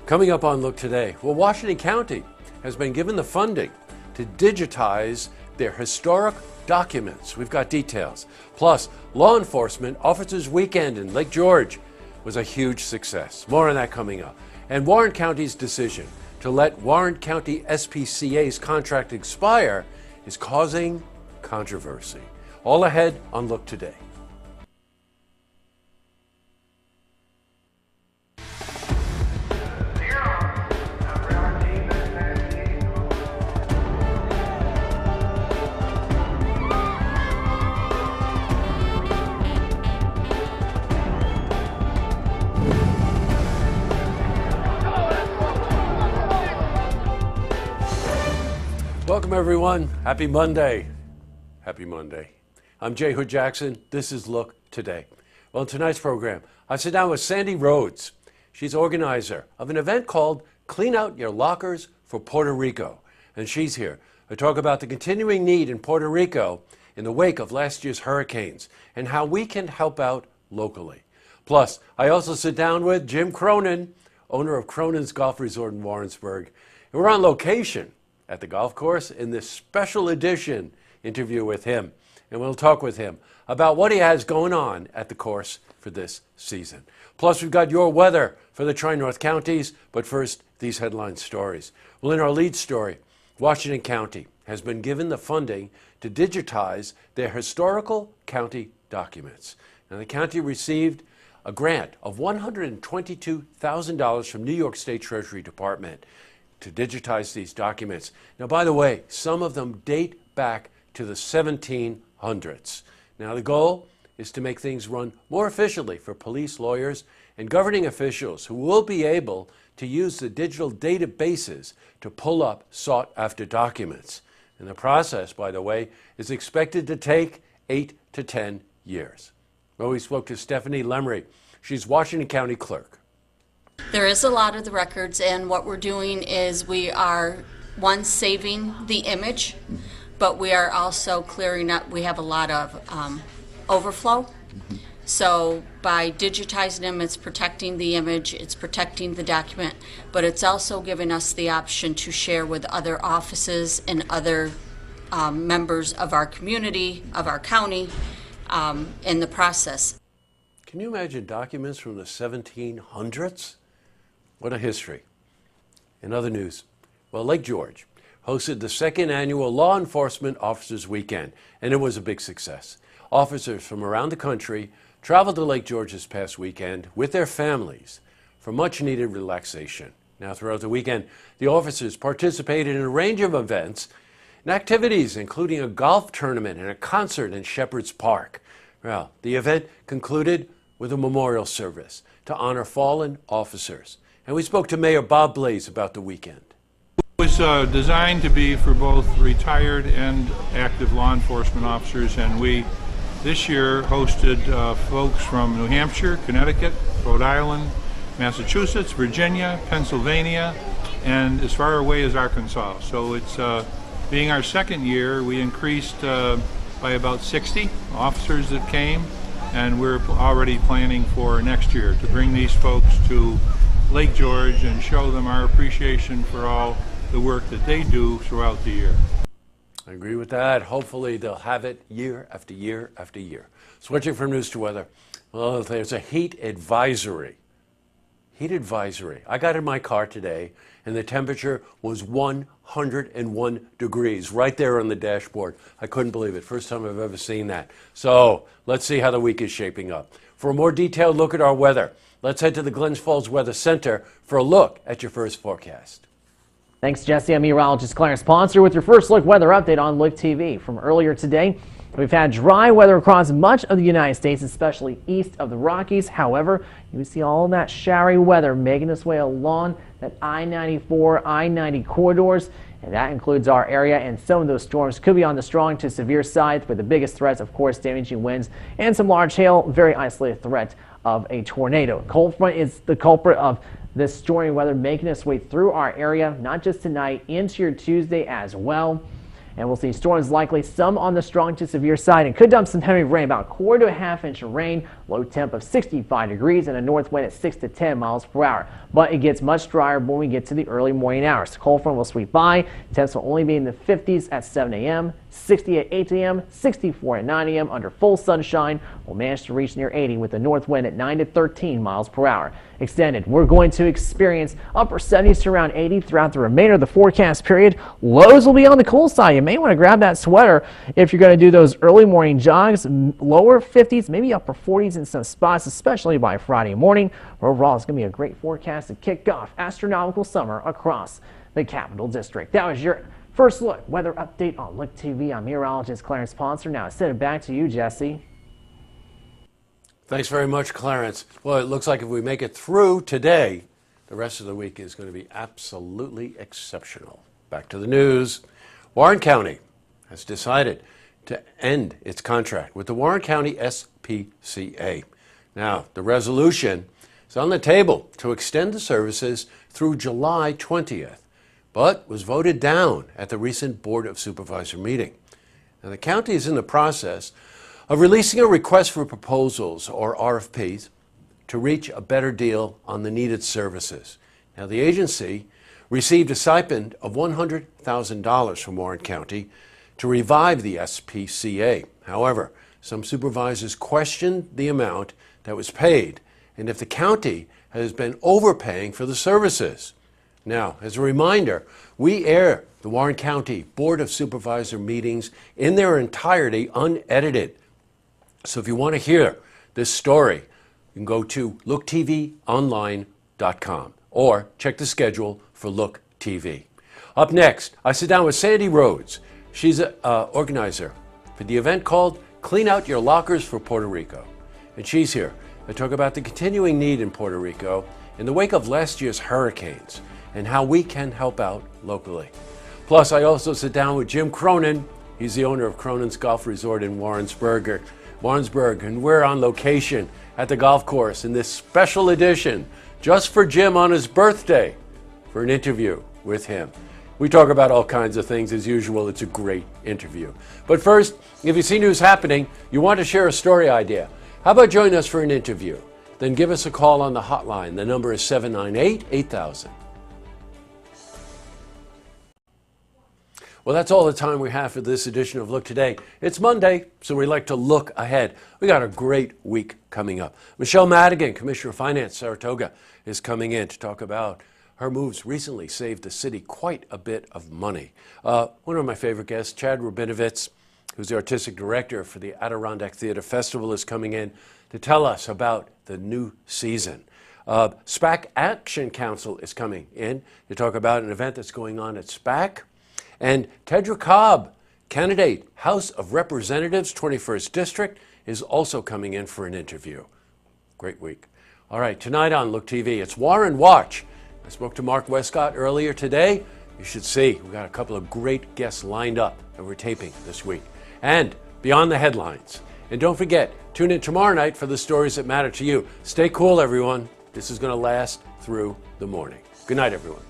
Coming up on Look Today, well, Washington County has been given the funding to digitize their historic documents. We've got details. Plus, law enforcement officers' weekend in Lake George was a huge success. More on that coming up. And Warren County's decision to let Warren County SPCA's contract expire is causing controversy. All ahead on Look Today. Welcome, everyone. Happy Monday. Happy Monday. I'm Jay Hood Jackson. This is Look Today. Well, in tonight's program, I sit down with Sandy Rhodes. She's organizer of an event called Clean Out Your Lockers for Puerto Rico. And she's here to talk about the continuing need in Puerto Rico in the wake of last year's hurricanes and how we can help out locally. Plus, I also sit down with Jim Cronin, owner of Cronin's Golf Resort in Warrensburg. And we're on location at the golf course in this special edition interview with him. And we'll talk with him about what he has going on at the course for this season. Plus, we've got your weather for the Tri-North counties. But first, these headline stories. Well, in our lead story, Washington County has been given the funding to digitize their historical county documents. And the county received a grant of $122,000 from New York State Treasury Department to digitize these documents. Now, by the way, some of them date back to the 1700s. Now, the goal is to make things run more efficiently for police, lawyers, and governing officials who will be able to use the digital databases to pull up sought-after documents. And the process, by the way, is expected to take 8 to 10 years. Well, we spoke to Stephanie Lemry. She's Washington County Clerk. There is a lot of the records, and what we're doing is we are, one, saving the image, but we are also clearing up. We have a lot of overflow. So by digitizing them, it's protecting the image, it's protecting the document, but it's also giving us the option to share with other offices and other members of our community, of our county, in the process. Can you imagine documents from the 1700s? What a history. In other news, well, Lake George hosted the second annual Law Enforcement Officers Weekend, and it was a big success. Officers from around the country traveled to Lake George this past weekend with their families for much-needed relaxation. Now, throughout the weekend, the officers participated in a range of events and activities, including a golf tournament and a concert in Shepherd's Park. Well, the event concluded with a memorial service to honor fallen officers. And we spoke to Mayor Bob Blaze about the weekend. It was designed to be for both retired and active law enforcement officers, and we this year hosted folks from New Hampshire, Connecticut, Rhode Island, Massachusetts, Virginia, Pennsylvania, and as far away as Arkansas. So it's being our second year, we increased by about 60 officers that came, and we're already planning for next year to bring these folks to Lake George and show them our appreciation for all the work that they do throughout the year. I agree with that. Hopefully they'll have it year after year after year. Switching from news to weather, well, there's a heat advisory. Heat advisory. I got in my car today and the temperature was 101 degrees right there on the dashboard. I couldn't believe it. First time I've ever seen that. So let's see how the week is shaping up. For a more detailed look at our weather, let's head to the Glens Falls Weather Center for a look at your first forecast. Thanks, Jesse. I'm meteorologist Clarence Ponser with your first look weather update on Look TV. From earlier today, we've had dry weather across much of the United States, especially east of the Rockies. However, you see all that showery weather making its way along that I-94, I-90 corridors, and that includes our area, and some of those storms could be on the strong to severe side, with the biggest threats, of course, damaging winds and some large hail, very isolated threat of a tornado. Cold front is the culprit of this stormy weather making its way through our area, not just tonight, into your Tuesday as well. And we'll see storms likely, some on the strong to severe side, and could dump some heavy rain, about 1/4 to a 1/2 inch of rain. Low temp of 65 degrees and a north wind at 6 to 10 miles per hour. But it gets much drier when we get to the early morning hours. The cold front will sweep by. Temps will only be in the 50s at 7 a.m., 60 at 8 a.m., 64 at 9 a.m. under full sunshine. We'll manage to reach near 80 with a north wind at 9 to 13 miles per hour. Extended, we're going to experience upper 70s to around 80 throughout the remainder of the forecast period. Lows will be on the cool side. You may want to grab that sweater if you're going to do those early morning jogs. Lower 50s, maybe upper 40s in some spots, especially by Friday morning. Overall, it's going to be a great forecast to kick off astronomical summer across the Capital District. That was your first look weather update on Look TV. I'm meteorologist Clarence Ponser. Now I send it back to you, Jesse. Thanks very much, Clarence. Well, it looks like if we make it through today, the rest of the week is going to be absolutely exceptional. Back to the news. Warren County has decided to end its contract with the Warren County SPCA. Now, the resolution is on the table to extend the services through July 20th, but was voted down at the recent Board of Supervisor meeting. Now, the county is in the process of releasing a request for proposals, or RFPs, to reach a better deal on the needed services. Now, the agency received a stipend of $100,000 from Warren County to revive the SPCA. However, some supervisors questioned the amount that was paid and if the county has been overpaying for the services. Now, as a reminder, we air the Warren County Board of Supervisor meetings in their entirety unedited. So if you want to hear this story, you can go to looktvonline.com or check the schedule for Look TV. Up next, I sit down with Sandy Rhodes. She's an organizer for the event called Clean Out Your Lockers for Puerto Rico. And she's here to talk about the continuing need in Puerto Rico in the wake of last year's hurricanes and how we can help out locally. Plus, I also sit down with Jim Cronin. He's the owner of Cronin's Golf Resort in Warrensburg, and we're on location at the golf course in this special edition just for Jim on his birthday for an interview with him. We talk about all kinds of things as usual. It's a great interview. But first, if you see news happening, you want to share a story idea, how about join us for an interview? Then give us a call on the hotline. The number is 798-8000. Well, that's all the time we have for this edition of Look Today. It's Monday, so we like to look ahead. We got a great week coming up. Michelle Madigan, Commissioner of Finance, Saratoga, is coming in to talk about her moves recently saved the city quite a bit of money. One of my favorite guests, Chad Rubinovitz, who's the artistic director for the Adirondack Theater Festival, is coming in to tell us about the new season. SPAC Action Council is coming in to talk about an event that's going on at SPAC. And Tedra Cobb, candidate House of Representatives, 21st District, is also coming in for an interview. Great week. All right, tonight on Look TV, it's Warren Watch. I spoke to Mark Westcott earlier today. You should see, we've got a couple of great guests lined up that we're taping this week. And beyond the headlines. And don't forget, tune in tomorrow night for the stories that matter to you. Stay cool, everyone. This is going to last through the morning. Good night, everyone.